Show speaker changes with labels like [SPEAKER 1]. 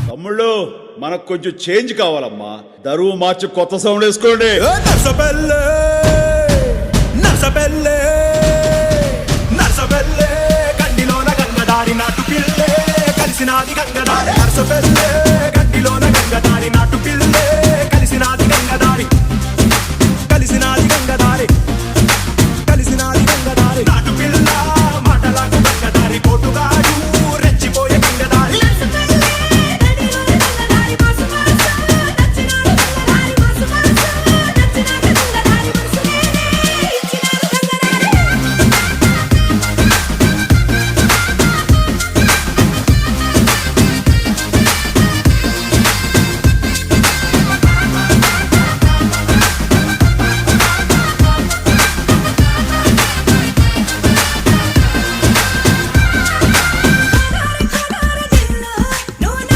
[SPEAKER 1] తమ్ముళ్ళు మనకు కొంచెం చేంజ్ కావాలమ్మా. దరువు మార్చి కొత్త సౌండ్ వేసుకోండి.
[SPEAKER 2] నర్సపల్లె నర్సపల్లె నర్సపల్లె కండిలోన గంగదారి నాటు పిల్లే కలిసినాది గంగదారి నర్సపల్లె